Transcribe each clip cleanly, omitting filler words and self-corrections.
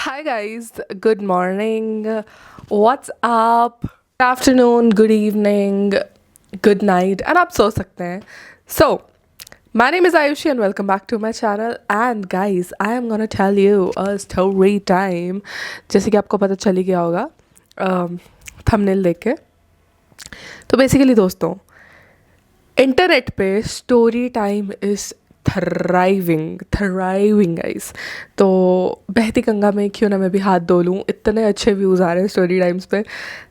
Hi guys, good morning. What's up? Good afternoon, good evening, good night, and आप सो सकते हैं. So, my name is Ayushi and welcome back to my channel. And guys, I am gonna tell you a story time. जैसे कि आपको पता चल ही गया होगा थंबनेल देख के. तो बेसिकली दोस्तों, इंटरनेट पे story time is thriving guys. तो बहती गंगा में क्यों ना मैं भी हाथ धो लूँ, इतने अच्छे व्यूज़ आ रहे हैं स्टोरी टाइम्स पे.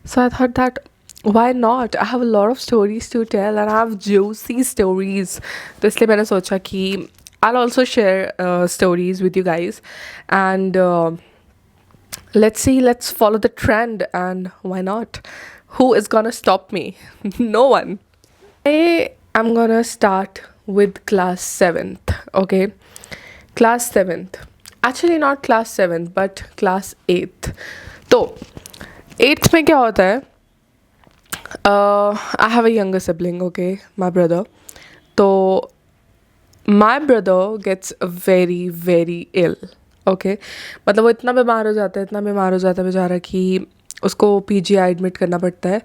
So I thought that why not, I have a lot of stories to tell and I have juicy stories. तो इसलिए मैंने सोचा कि I also share stories with you guys and let's follow the trend, and why not? Who is gonna stop me? No one. I'm gonna start with class 7th. Okay, class 7th, actually not class 7th but class 8th. तो 8th में क्या होता है, I have a younger sibling, okay, my brother. तो my brother gets very ill. Okay, मतलब वो इतना बीमार हो जाता है बेचारा कि उसको पीजीआई एडमिट करना पड़ता है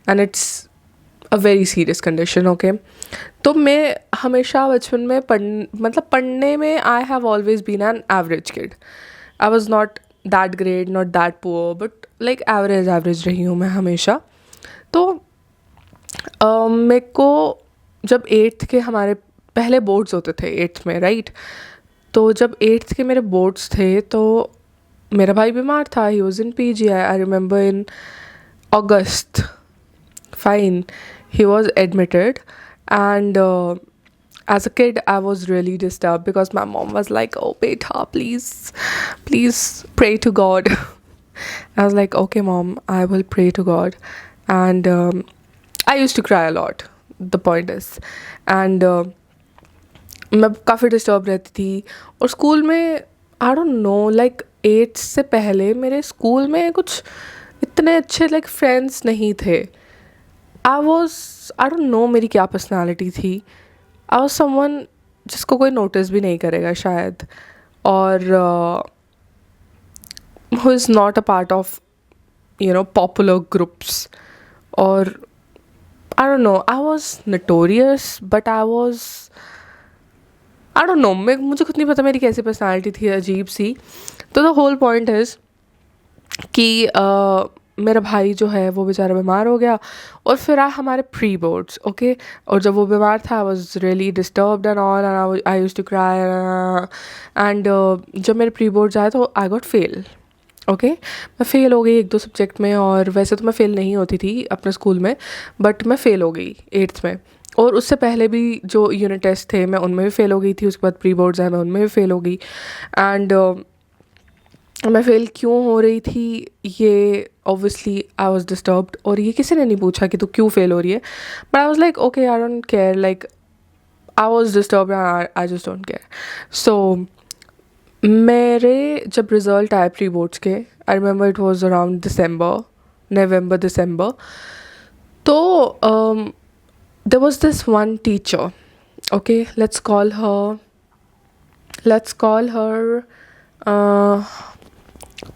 and it's a very serious condition. Okay, तो मैं हमेशा बचपन में पढ़ने में I have always been an average kid. I was not that great, not that poor, but like average रही हूँ मैं हमेशा. तो मेरे को जब 8th के हमारे पहले बोर्ड्स होते थे 8th में, राइट. तो जब 8th के मेरे बोर्ड्स थे तो मेरा भाई बीमार था. He was in PGI. I remember in August, fine, he was admitted. And as a kid I was really disturbed because my mom was like, oh beta, please pray to God. I was like, okay mom, I will pray to God. And I used to cry a lot, the point is. And मैं काफ़ी disturb रहती थी. और school में आई don't no, like 8 से पहले मेरे school में कुछ इतने अच्छे लाइक फ्रेंड्स नहीं थे. आई डोंट नो मेरी क्या पर्सनालिटी थी. आई वॉज समवन जिसको कोई नोटिस भी नहीं करेगा शायद, और who is not a part of popular groups. और I don't know, I was notorious but I don't know, मुझे खुद नहीं पता मेरी कैसी पर्सनालिटी थी, अजीब सी. तो द होल पॉइंट इज़ कि मेरा भाई जो है वो बेचारा बीमार हो गया. और फिर हमारे प्री बोर्ड्स, ओके. और जब वो बीमार था I was really disturbed and all, and I used to cry. And जब मेरे प्री बोर्ड्स आए तो आई गॉट फेल. ओके, मैं फ़ेल हो गई 1-2 सब्जेक्ट में. और वैसे तो मैं फ़ेल नहीं होती थी अपने स्कूल में, बट मैं फ़ेल हो गई 8th में. और उससे पहले भी जो यूनिट टेस्ट थे मैं उनमें भी फ़ेल हो गई थी. उसके बाद प्री बोर्ड्स आए, मैं उनमें भी फ़ेल हो गई. एंड मैं फ़ेल क्यों हो रही थी, ये ऑब्वियसली आई वॉज डिस्टर्ब्ड. और ये किसी ने नहीं पूछा कि तू क्यों फ़ेल हो रही है, but I was like okay, I don't care, like I was disturbed, I just don't care. So मेरे जब रिज़ल्ट आए प्री बोर्ड्स के, I remember it was around November December. तो there was this one teacher, okay, let's call her,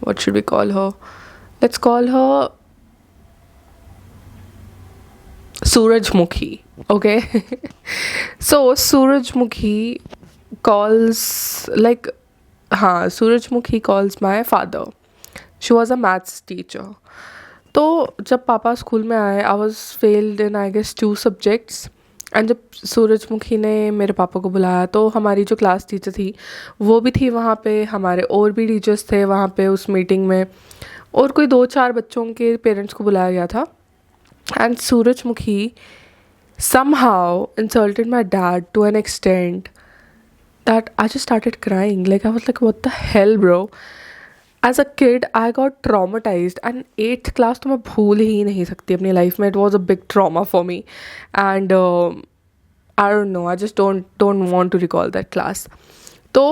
what should we call her? Let's call her Surajmukhi. Okay. So Surajmukhi calls, like, Surajmukhi calls my father. She was a maths teacher. तो जब पापा school में आए, I was failed in I guess 2 subjects. And जब सूरजमुखी ने मेरे पापा को बुलाया तो हमारी जो क्लास टीचर थी वो भी थी वहाँ पे, हमारे और भी टीचर्स थे वहाँ पे उस मीटिंग में, और कोई 2-4 बच्चों के पेरेंट्स को बुलाया गया था. एंड सूरजमुखी somehow insulted my dad to an extent that I just started crying. Like, I was like, what the hell, bro? As a kid, I got traumatized. And 8th class तो मैं भूल ही नहीं सकती अपनी लाइफ में. It was a big trauma for me. And I don't know, I just don't want to recall that class. तो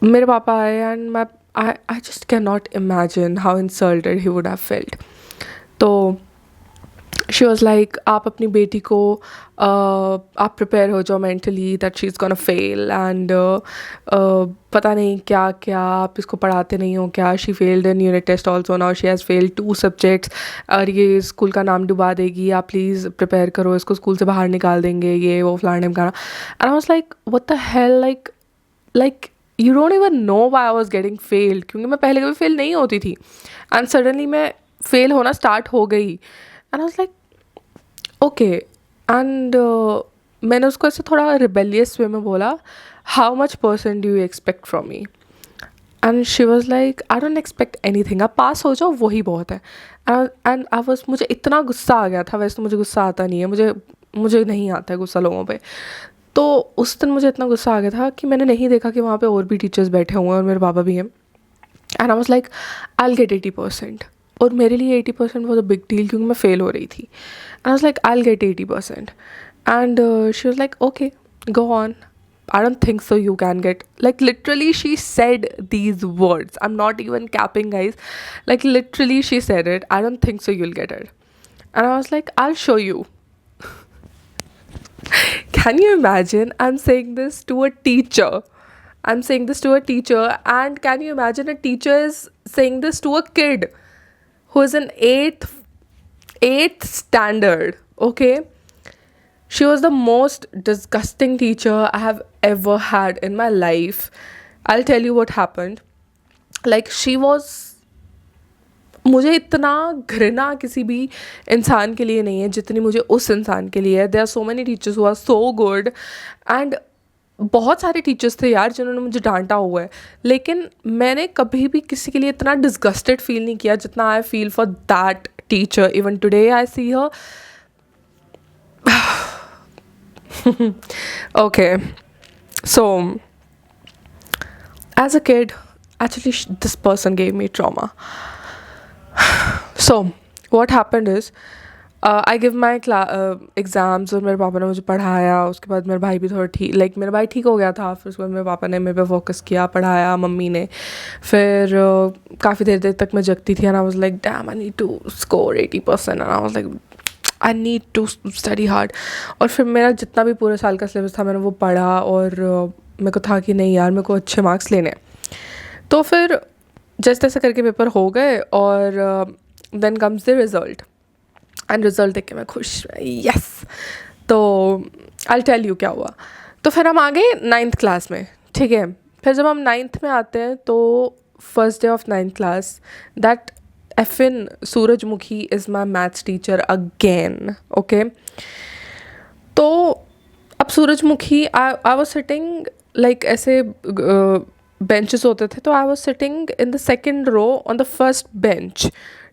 मेरे पापा आए and I just cannot imagine how insulted he would have felt. तो she was like आप अपनी बेटी को आप प्रिपेयर हो जाओ mentally that she is gonna fail and पता नहीं क्या क्या आप इसको पढ़ाते नहीं हो क्या. She failed in unit test also, now she has failed 2 subjects और ये स्कूल का नाम डुबा देगी. आप प्लीज़ प्रिपेयर करो, इसको स्कूल से बाहर निकाल देंगे, ये वो फलाना ढिमकाना. And I was like what the hell, like you don't even know why I was getting failed, क्योंकि मैं पहले कभी फेल नहीं होती थी एंड सडनली मैं फेल होना स्टार्ट हो गई. And I was like okay. And मैंने उसको ऐसे थोड़ा रिबेलियस वे में बोला, how much person do you expect from me. And she was like I don't expect anything, आप पास हो जाओ वही बहुत है. एंड आई वॉज, मुझे इतना गुस्सा आ गया था. वैसे तो मुझे गुस्सा आता नहीं है, मुझे नहीं आता है गुस्सा लोगों पे. तो उस दिन मुझे इतना गुस्सा आ गया था कि मैंने नहीं देखा कि वहाँ पे और भी टीचर्स बैठे हुए हैं और मेरे पापा भी हैं. And I was like I will get 80%. और मेरे लिए 80% वॉज अ बिग डील क्योंकि मैं फेल हो रही थी. And I was like I will get 80%. And she was like okay go on. I don't think so you can get, like literally she said these words. I'm not even capping, guys. Like literally she said it. I don't think so you'll get it. And I was like, I'll show you. Can you imagine? I'm saying this to a teacher. And can you imagine a teacher is saying this to a kid who is in eighth standard, okay? She was the most disgusting teacher I have ever had in my life. I'll tell you what happened. Like she was, मुझे इतना घृणा किसी भी इंसान के लिए नहीं है जितनी मुझे उस इंसान के लिए है. There are so many teachers who are so good and बहुत सारे टीचर्स थे यार जिन्होंने मुझे डांटा हुआ है, लेकिन मैंने कभी भी किसी के लिए इतना डिस्गस्टेड फील नहीं किया जितना I feel for that teacher. Even today I see her. Okay, so as a kid, actually this person gave me trauma. So what happened is I give my exams और मेरे पापा ने मुझे पढ़ाया. उसके बाद मेरा भाई भी थोड़ा ठीक, लाइक मेरा भाई ठीक हो गया था. फिर उसके बाद मेरे पापा ने मेरे पे फोकस किया, पढ़ाया मम्मी ने. फिर काफ़ी देर तक मैं जगती थी. And I was like damn, I need to score 80%. And I was like I need to study hard. और फिर मेरा जितना भी पूरे साल का सिलेबस था मैंने वो पढ़ा और मेरे को था कि नहीं यार मेरे को अच्छे मार्क्स लेने. तो फिर जैसे तैसे करके पेपर हो गए और then comes the result. And result देख के मैं खुश, यस. तो आई टेल यू क्या हुआ. तो फिर हम आ गए 9th क्लास में, ठीक है. फिर जब हम 9th में आते हैं तो first day of 9th class, that effin Surajmukhi is my maths teacher again, okay. तो अब सूरजमुखी I was sitting like ऐसे benches होते थे, तो I was sitting in the second row on the first bench,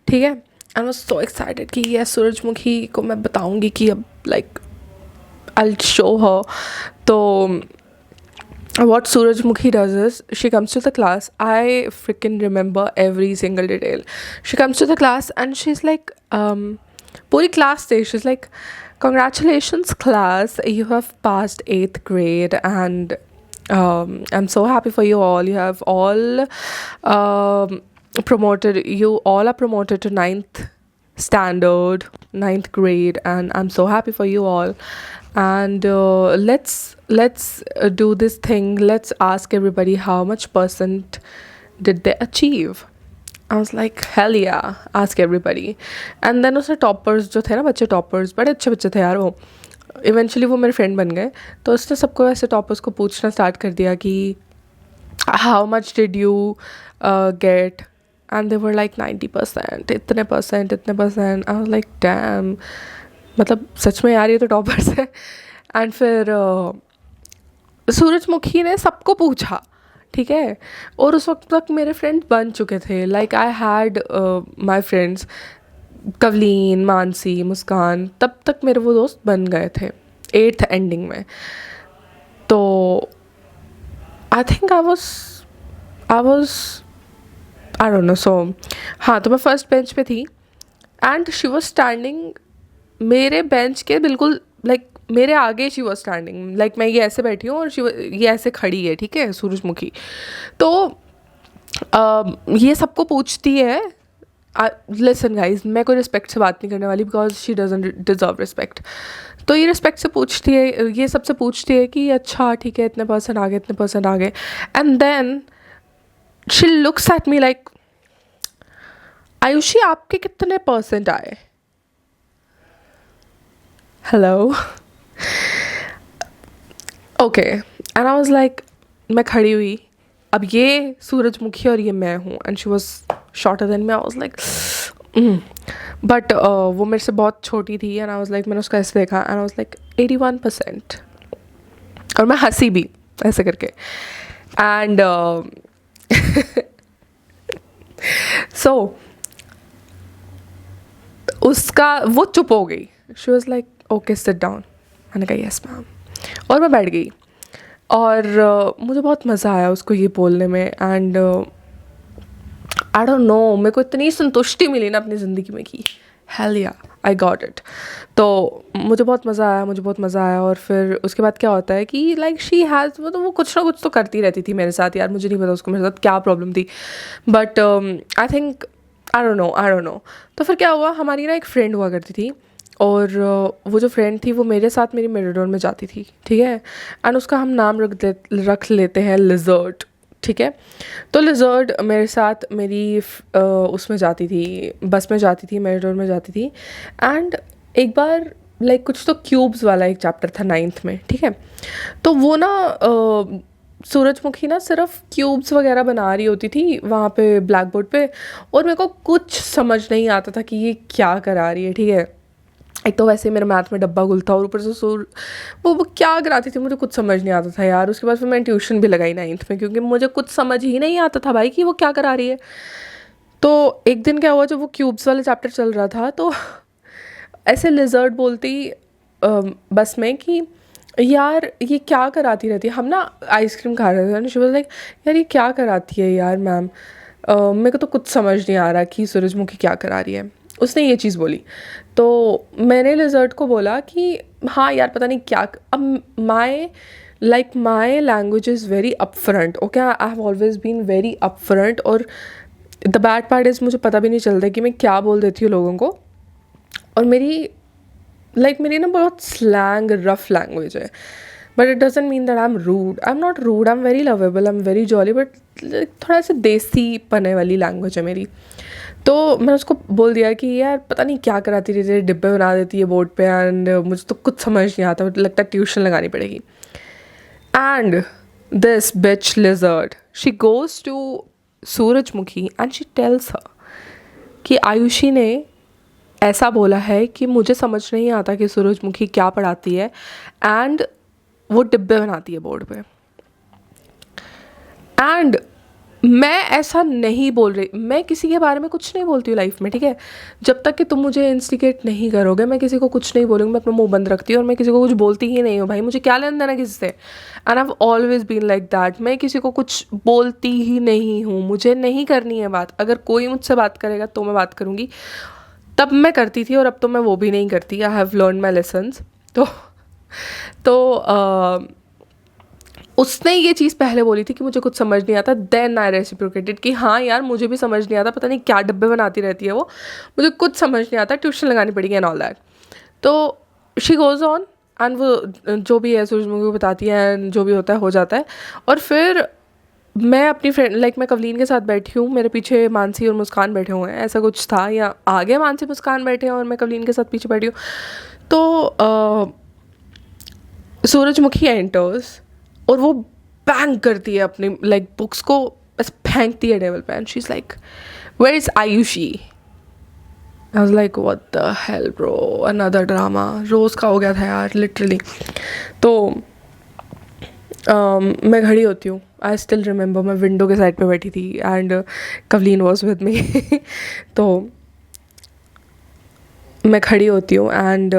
ठीक है. I was so excited कि yes सूरजमुखी को मैं बताऊँगी कि अब like I'll show her. तो what Surajmukhi does is she comes to the class. I freaking remember every single detail. She comes to the class and she's like, puri class day, she's like, congratulations class, you have passed 8th grade and I'm so happy for you all. You have all promoted, you all are promoted to 9th standard, 9th grade, and I'm so happy for you all. And let's do this thing. Let's ask everybody how much percent did they achieve. I was like hell yeah, ask everybody. And then उसने toppers जो थे ना बच्चे, toppers बड़े अच्छे बच्चे थे यार वो. Eventually वो मेरे friend बन गए. तो उसने सबको ऐसे toppers को पूछना start कर दिया कि how much did you get. And they were like 90%, इतने percent. I was like damn, मतलब सच में यार ये तो टॉपर्स है. एंड फिर सूरजमुखी ने सबको पूछा, ठीक है. और उस वक्त तक मेरे फ्रेंड बन चुके थे. Like I had my friends Kavleen, Mansi, Muskan. तब तक मेरे वो दोस्त बन गए थे 8th एंडिंग में. तो I think I don't know. So हाँ, तो मैं फर्स्ट बेंच पे थी एंड शी वॉज स्टैंडिंग मेरे बेंच के बिल्कुल लाइक मेरे आगे. शी वॉज स्टैंडिंग लाइक मैं ये ऐसे बैठी हूँ और ये ऐसे खड़ी है, ठीक है, सूरजमुखी. तो ये सबको पूछती है लिसन गाइज, मैं कोई रिस्पेक्ट से बात नहीं करने वाली because she doesn't deserve respect. तो ये रिस्पेक्ट से पूछती है, ये सबसे पूछती है कि अच्छा ठीक है इतने परसेंट आ गए, इतने परसेंट आ गए. And then she looks at me like, Ayushi आपके कितने परसेंट आए? Hello. Okay. And I was like, मैं खड़ी हुई, अब ये सूरजमुखी और ये मैं हूँ, and she was shorter than me. I was like but वो मेरे से बहुत छोटी थी. एंड आई वाज लाइक, मैंने उसका ऐसे देखा एंड आई वाज लाइक 81%. और मैं हंसी भी ऐसे करके. एंड सो उसका वो चुप हो गई. She was like okay sit down. मैंने कहा यस मैम, और मैं बैठ गई. और मुझे बहुत मज़ा आया उसको ये बोलने में. एंड आई डोंट नो, मेरे को इतनी संतुष्टि मिली ना अपनी ज़िंदगी में कि हेल या आई गॉट इट. तो मुझे बहुत मज़ा आया. और फिर उसके बाद क्या होता है कि लाइक शी हैज़, वो कुछ ना कुछ तो करती रहती थी मेरे साथ यार. मुझे नहीं पता उसको मेरे साथ क्या प्रॉब्लम थी, but I think I don't no. तो फिर क्या हुआ, हमारी ना एक फ्रेंड हुआ करती थी, और वो जो फ्रेंड थी वो मेरे साथ मेरी मेराडोन में जाती थी, ठीक है. एंड उसका हम नाम रख लेते हैं लिजर्ड, ठीक है. तो लिजर्ड मेरे साथ मेरी उसमें जाती थी, बस में जाती थी, मेराडोन में जाती थी. एंड एक बार लाइक कुछ तो क्यूब्स वाला एक चैप्टर था 9th में, ठीक है. तो वो ना सूरजमुखी ना सिर्फ क्यूब्स वगैरह बना रही होती थी वहाँ पे ब्लैक बोर्ड पे, और मेरे को कुछ समझ नहीं आता था कि ये क्या करा रही है, ठीक है. एक तो वैसे मेरे मैथ में डब्बा गुल था, और ऊपर से वो क्या कराती थी मुझे कुछ समझ नहीं आता था यार. उसके बाद फिर मैंने ट्यूशन भी लगाई 9th में, क्योंकि मुझे कुछ समझ ही नहीं आता था भाई कि वो क्या करा रही है. तो एक दिन क्या हुआ, जब वो क्यूब्स वाला चैप्टर चल रहा था, तो ऐसे लिजर्ड बोलती बस में कि यार ये क्या कराती रहती है. हम ना आइसक्रीम खा रहे थे. शी वाज लाइक, यार ये क्या कराती है यार मैम, मेरे को तो कुछ समझ नहीं आ रहा कि सूरजमुखी क्या करा रही है. उसने ये चीज़ बोली. तो मैंने लिजर्ड को बोला कि हाँ यार पता नहीं क्या. अब my language is very upfront, okay. I have always been very upfront. और द बैड पार्ट इज़ मुझे पता भी नहीं चलता कि मैं क्या बोल देती हूँ लोगों को. और मेरी ना बहुत स्लैंग रफ लैंग्वेज है. But it doesn't mean that I am rude. I am not rude, I am very lovable, I am very jolly, but थोड़ा सा देसी पने वाली लैंग्वेज है मेरी. तो मैंने उसको बोल दिया कि यार पता नहीं क्या कराती रहती है, डिब्बे बना देती है बोर्ड पे. एंड मुझे तो कुछ समझ नहीं आता, मुझे लगता है ट्यूशन लगानी पड़ेगी. And this bitch lizard, she goes to Surajmukhi and she tells her कि आयुषी ने ऐसा बोला है कि मुझे समझ नहीं आता कि सूरजमुखी क्या पढ़ाती है, एंड वो डिब्बे बनाती है बोर्ड पे. एंड मैं ऐसा नहीं बोल रही, मैं किसी के बारे में कुछ नहीं बोलती हूँ लाइफ में, ठीक है. जब तक कि तुम मुझे इंस्टिगेट नहीं करोगे मैं किसी को कुछ नहीं बोलूँगी. मैं अपना मुंह बंद रखती हूँ और मैं किसी को कुछ बोलती ही नहीं हूँ भाई. मुझे क्या लेना देना किसी से. And I have always been like that. मैं किसी को कुछ बोलती ही नहीं हूँ. मुझे नहीं करनी है बात. अगर कोई मुझसे बात करेगा तो मैं बात करूँगी. तब मैं करती थी और अब तो मैं वो भी नहीं करती. I have learn my lessons. तो उसने ये चीज़ पहले बोली थी कि मुझे कुछ समझ नहीं आता. देन आई रेसिप्रोकेटेड कि हाँ यार मुझे भी समझ नहीं आता, पता नहीं क्या डब्बे बनाती रहती है वो, मुझे कुछ समझ नहीं आता, ट्यूशन लगानी पड़ेगी एंड ऑल दैट. तो शी गोज़ ऑन एंड वो जो भी है सूरजमुखी को बताती है एंड जो भी होता है हो जाता है. और फिर मैं अपनी फ्रेंड मैं कवलीन के साथ बैठी हूँ, मेरे पीछे मानसी और मुस्कान बैठे हुए हैं, ऐसा कुछ था. या आगे मानसी मुस्कान बैठे हैं और मैं कवलीन के साथ पीछे बैठी हूँ. तो सूरजमुखी एंटर्स और वो बैंग करती है अपनी बुक्स को, बस फेंकती है टेबल पे. And she is like, where is Ayushi? I was like what the hell bro, another drama. रोज़ का हो गया था यार लिटरली. तो मैं खड़ी होती हूँ. आई स्टिल रिमेंबर मैं विंडो के साइड पे बैठी थी and Kavleen was with me. तो मैं खड़ी होती हूँ एंड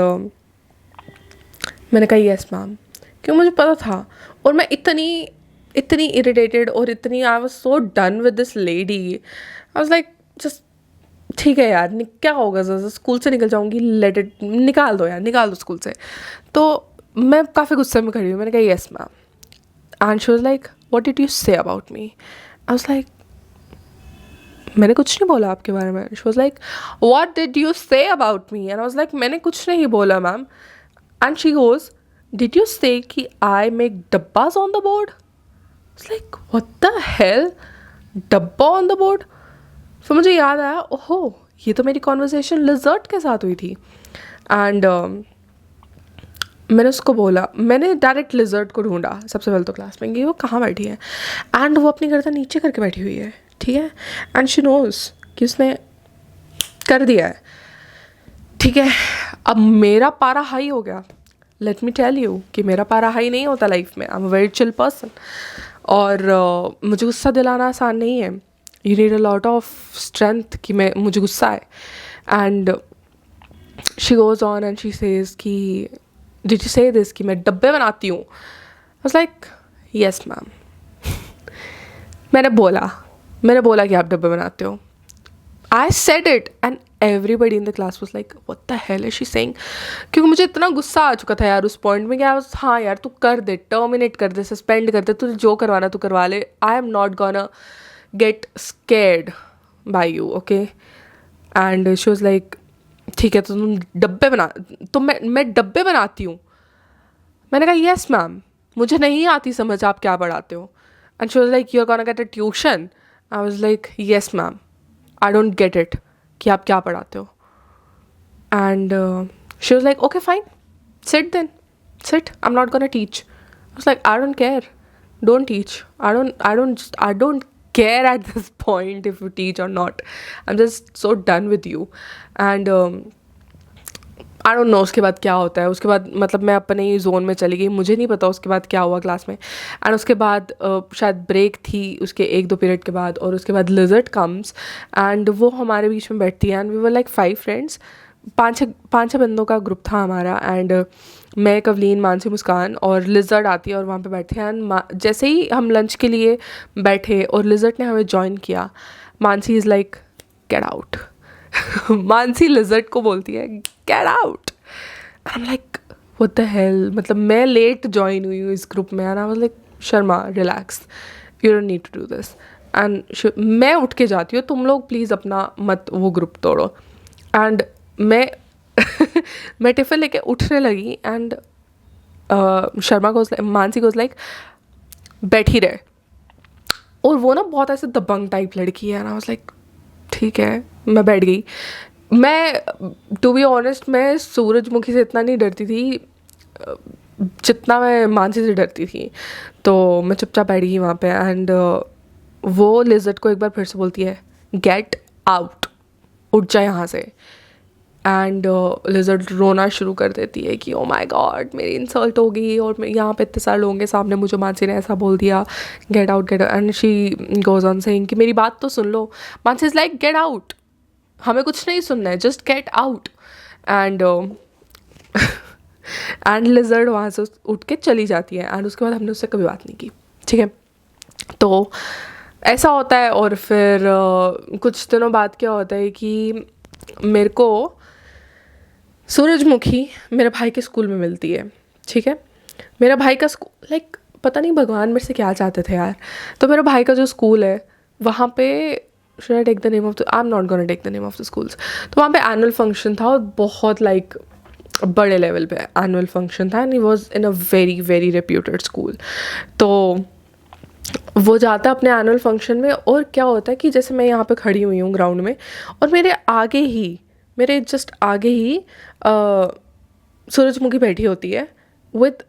मैंने कहा यस मैम, क्यों मुझे पता था. और मैं इतनी इरिटेटेड और इतनी I was so done with this lady. I was like just ठीक है यार, क्या होगा, स्कूल से निकल जाऊँगी, लेट इट, निकाल दो यार, निकाल दो स्कूल से. तो मैं काफ़ी गुस्से में खड़ी हूँ. मैंने कहा yes ma'am. And she was like, what did you say about me? I was like, मैंने कुछ नहीं बोला आपके बारे में. She was like, what did you say about me? And I was like, मैंने कुछ नहीं बोला ma'am. And she goes, did you say कि I make dabbas on the board? It's like, what the hell, dabba on the board? फिर मुझे याद आया, ओहो ये तो मेरी कॉन्वर्सेशन लिजर्ट के साथ हुई थी. एंड मैंने उसको बोला, मैंने डायरेक्ट लिजर्ट को ढूंढा सबसे पहले तो क्लास में कि वो कहाँ बैठी है. एंड वो अपनी गर्दन नीचे करके बैठी हुई है, ठीक है. एंड शी नोज कि उसने कर दिया है, ठीक है. अब मेरा पारा हाई हो गया. लेट मी टेल यू कि मेरा पारा हाई नहीं होता लाइफ में. I am a very chill person. और मुझे गुस्सा दिलाना आसान नहीं है. You need a lot of strength कि मुझे गुस्सा है. And she goes on and she says कि डिड यू से दिस कि मैं डब्बे बनाती हूँ? आई वाज लाइक, यस मैम. मैंने बोला कि आप डब्बे बनाते हो. I said it and everybody in the class was like, what the hell is she saying? क्योंकि मुझे इतना गुस्सा आ चुका था यार उस पॉइंट में कि हाँ यार तू कर दे, टर्मिनेट कर दे, सस्पेंड कर दे, तुझे जो करवाना तू करवा ले. I am not gonna get scared by you, okay. And she was like, ठीक है तो तुम डब्बे बना, तो मैं डब्बे बनाती हूँ. मैंने कहा यस मैम, मुझे नहीं आती समझ आप क्या पढ़ाते हो. And she was like, you are gonna get a tuition? I was like, yes ma'am, I don't get it कि आप क्या पढ़ाते हो. And she was like, okay fine, sit then, sit, I am not gonna teach. I was like, I don't care, don't teach. I don't care at this point if you teach or not. I'm just so done with you. And I don't know उसके बाद क्या होता है. उसके बाद मतलब मैं अपने ही जोन में चली गई. मुझे नहीं पता उसके बाद क्या हुआ क्लास में. एंड उसके बाद शायद ब्रेक थी उसके 1-2 पीरियड के बाद. और उसके बाद लिजर्ट कम्स एंड वो हमारे बीच में बैठती है. And we were like 5 friends. 5-6 बंदों का ग्रुप था हमारा. एंड मैं, कवलीन, मानसी, मुस्कान और लिजर्ट आती है और वहाँ पे बैठे हैं. एंड जैसे ही हम लंच के लिए बैठे और लिजर्ट ने हमें ज्वाइन किया, Mansi is like, get out. Mansi lizard को बोलती है, get out. I am like, what the hell. मतलब मैं लेट ज्वाइन हुई हूँ इस ग्रुप में. And I was like, Sharma relax, you don't need to do this. And मैं उठ के जाती हूँ, तुम लोग प्लीज़ अपना मत वो ग्रुप तोड़ो. एंड मैं टिफ़िन लेके उठने लगी. And Sharma goes, Mansi goes like, बैठी रहे. और वो ना बहुत ऐसे दबंग टाइप लड़की है. एंड आई वाज लाइक, ठीक है, मैं बैठ गई. मैं टू बी ऑनेस्ट मैं सूरजमुखी से इतना नहीं डरती थी जितना मैं मानसी से डरती थी. तो मैं चुपचाप बैठ गई वहाँ पे. एंड वो लिजर्ट को एक बार फिर से बोलती है, गेट आउट, उठ जा यहाँ से. एंड लिजर्ट रोना शुरू कर देती है कि ओ माय गॉड मेरी इंसल्ट हो गई और यहाँ पे इतने सारे लोगों के सामने मुझे मानसी ने ऐसा बोल दिया, get out get out. And she goes on saying कि मेरी बात तो सुन लो. Mansi is like, get out, हमें कुछ नहीं सुनना है, just get out. And and लिजर्ट वहाँ से उठ के चली जाती है. एंड उसके बाद हमने उससे कभी बात नहीं की, ठीक है. तो ऐसा होता है. और फिर कुछ दिनों बाद क्या होता है कि मेरे को सूरजमुखी मेरे भाई के स्कूल में मिलती है, ठीक है. मेरा भाई का स्कूल, लाइक पता नहीं भगवान मेरे से क्या चाहते थे यार. तो मेरे भाई का जो स्कूल है वहाँ पे, should I take the name of the, I am not gonna take the name of the schools. तो वहाँ पे एनुअल फंक्शन था और बहुत लाइक बड़े लेवल पे एनुअल फंक्शन था. And he was in a very very reputed school. तो वो जाता है अपने एनुअल फंक्शन में. और क्या होता है कि जैसे मैं यहाँ पे खड़ी हुई हूँ ग्राउंड में और मेरे जस्ट आगे ही सूरजमुखी बैठी होती है विद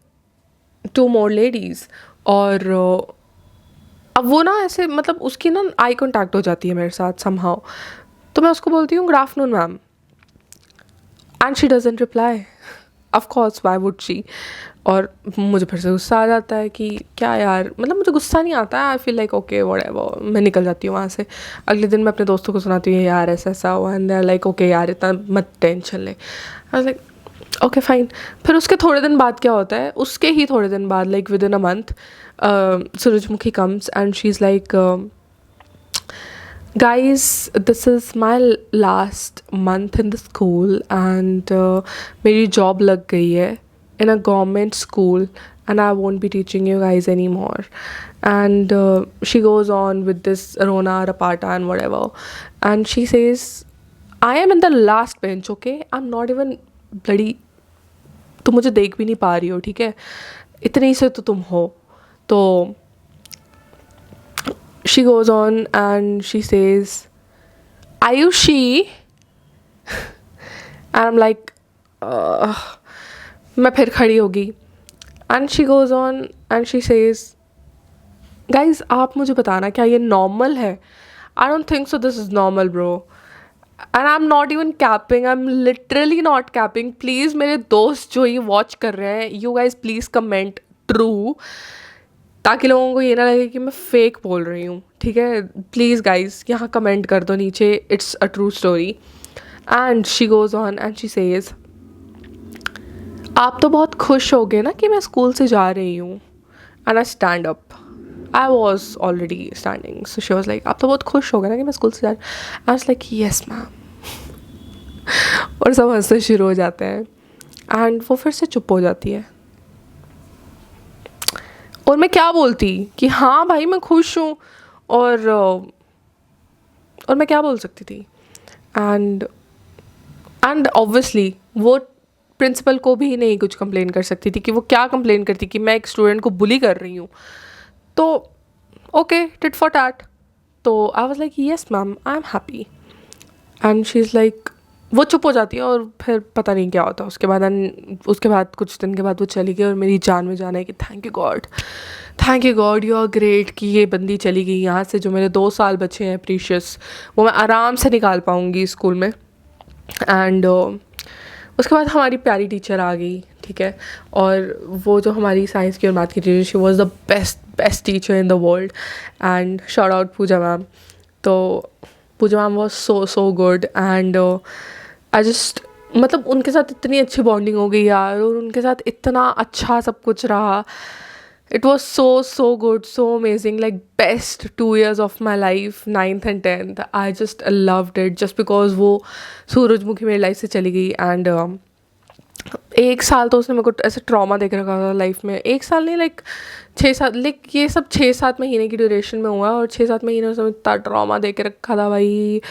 2 more लेडीज़. और अब वो ना ऐसे मतलब उसकी ना आई कॉन्टैक्ट हो जाती है मेरे साथ समहाउ. तो मैं उसको बोलती हूँ, good afternoon ma'am. And she doesn't reply. Of course why would she. और मुझे फिर से गुस्सा आ जाता है कि क्या यार, मतलब मुझे गुस्सा नहीं आता है. I feel like okay whatever, मैं निकल जाती हूँ वहाँ से. अगले दिन मैं अपने दोस्तों को सुनाती हूँ यार ऐसा ऐसा हुआ. And they are like, okay यार इतना मत टेंशन ले. I was like, okay fine. फिर उसके थोड़े दिन बाद क्या होता है, उसके ही थोड़े दिन बाद like within a month Surajmukhi comes and she is like, guys, this is my last month in the school and मेरी जॉब लग गई है in a government school and I won't be teaching you guys anymore. And she goes on with this Rona Rapata and whatever, and she says, I am in the last bench, okay? I'm not even bloody, तुम मुझे देख भी नहीं पा रही हो, ठीक है? इतनी से तो तुम हो. तो she goes on and she says, Ayushi, and I'm like, मैं फिर खड़ी होगी. And she goes on and she says, guys, आप मुझे बताना क्या ये normal है? I don't think so this is normal, bro. And I'm not even capping, I'm literally not capping. Please मेरे दोस्त जो ये watch कर रहे हैं, you guys please comment true, ताकि लोगों को ये ना लगे कि मैं फेक बोल रही हूँ, ठीक है? प्लीज़ गाइज यहाँ कमेंट कर दो नीचे, it's a true story. And she goes on and she says, आप तो बहुत खुश हो गए ना कि मैं स्कूल से जा रही हूँ. And I stand up, I was already standing, so she was like, आप तो बहुत खुश हो गए ना कि मैं स्कूल से जा रही हूँ. आई वाज लाइक येस मैम. और सब हंसते शुरू हो जाते हैं एंड वो फिर से चुप हो जाती है. और मैं क्या बोलती कि हाँ भाई मैं खुश हूँ, और मैं क्या बोल सकती थी. एंड ऑब्वियसली वो प्रिंसिपल को भी नहीं कुछ कंप्लेन कर सकती थी कि वो क्या कंप्लेन करती कि मैं एक स्टूडेंट को बुली कर रही हूँ. तो ओके, टिट फॉर टैट. तो I was like yes ma'am, I am happy. And she is like, वो चुप हो जाती है और फिर पता नहीं क्या होता उसके बाद. उसके बाद कुछ दिन के बाद वो चली गई और मेरी जान में जाना है कि thank you God you are great कि ये बंदी चली गई यहाँ से. जो मेरे 2 साल बचे हैं प्रीशियस, वो मैं आराम से निकाल पाऊँगी स्कूल में. एंड उसके बाद हमारी प्यारी टीचर आ गई, ठीक है? और वो जो हमारी साइंस की और मैथ की teacher, she was the best teacher in the world. And shout out Pooja ma'am. तो Pooja ma'am was so good. And I just, मतलब उनके साथ इतनी अच्छी बॉन्डिंग हो गई यार, और उनके साथ इतना अच्छा सब कुछ रहा. It was so good, so amazing, like best 2 years of my life, 9th and 10th. I just loved it just because वो सूरजमुखी मेरी लाइफ से चली गई. एंड 1 साल तो उसने मेरे को ऐसे ट्रॉमा देख रखा था लाइफ में. 1 साल नहीं, लाइक 6-7, लाइक ये सब 6-7 महीने की ड्यूरेशन में हुआ, और 6-7 महीने उसने इतना ट्रॉमा दे के रखा था भाई.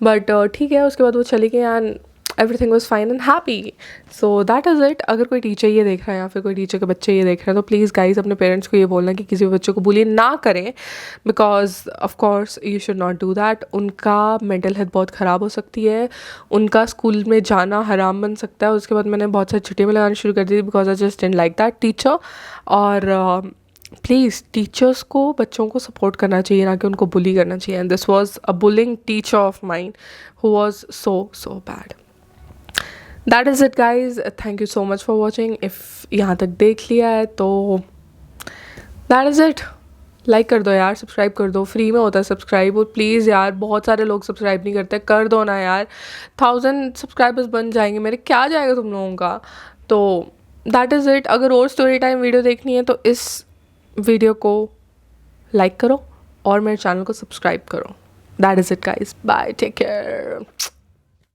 बट ठीक है, उसके बाद वो चली गई and everything was fine and happy. So that is it. अगर कोई टीचर ये देख रहा है या फिर कोई टीचर के बच्चे ये देख रहे हैं, तो प्लीज़ गाइज अपने पेरेंट्स को ये बोलना कि किसी भी बच्चे को बुली ना करें, because of course you should not do that. उनका मेंटल हेल्थ बहुत ख़राब हो सकती है, उनका स्कूल में जाना हराम बन सकता है. उसके बाद मैंने बहुत सारी छुट्टियाँ में लगानी शुरू कर दी because I just didn't like that teacher. और प्लीज़ टीचर्स को बच्चों को सपोर्ट करना चाहिए, ना कि उनको बुली करना चाहिए. And this was a bullying teacher of mine who was so bad. That is it guys. Thank you so much for watching. if यहाँ तक देख लिया है तो that is it. लाइक कर दो यार, सब्सक्राइब कर दो, फ्री में होता है सब्सक्राइब. और प्लीज़ यार, बहुत सारे लोग सब्सक्राइब नहीं करते, कर दो ना यार. 1000 सब्सक्राइबर्स बन जाएंगे मेरे, क्या जाएगा तुम लोगों का. तो दैट इज़ इट. अगर और स्टोरी टाइम वीडियो देखनी है तो इस वीडियो को लाइक करो और मेरे चैनल को सब्सक्राइब करो. That is it guys. Bye, take care.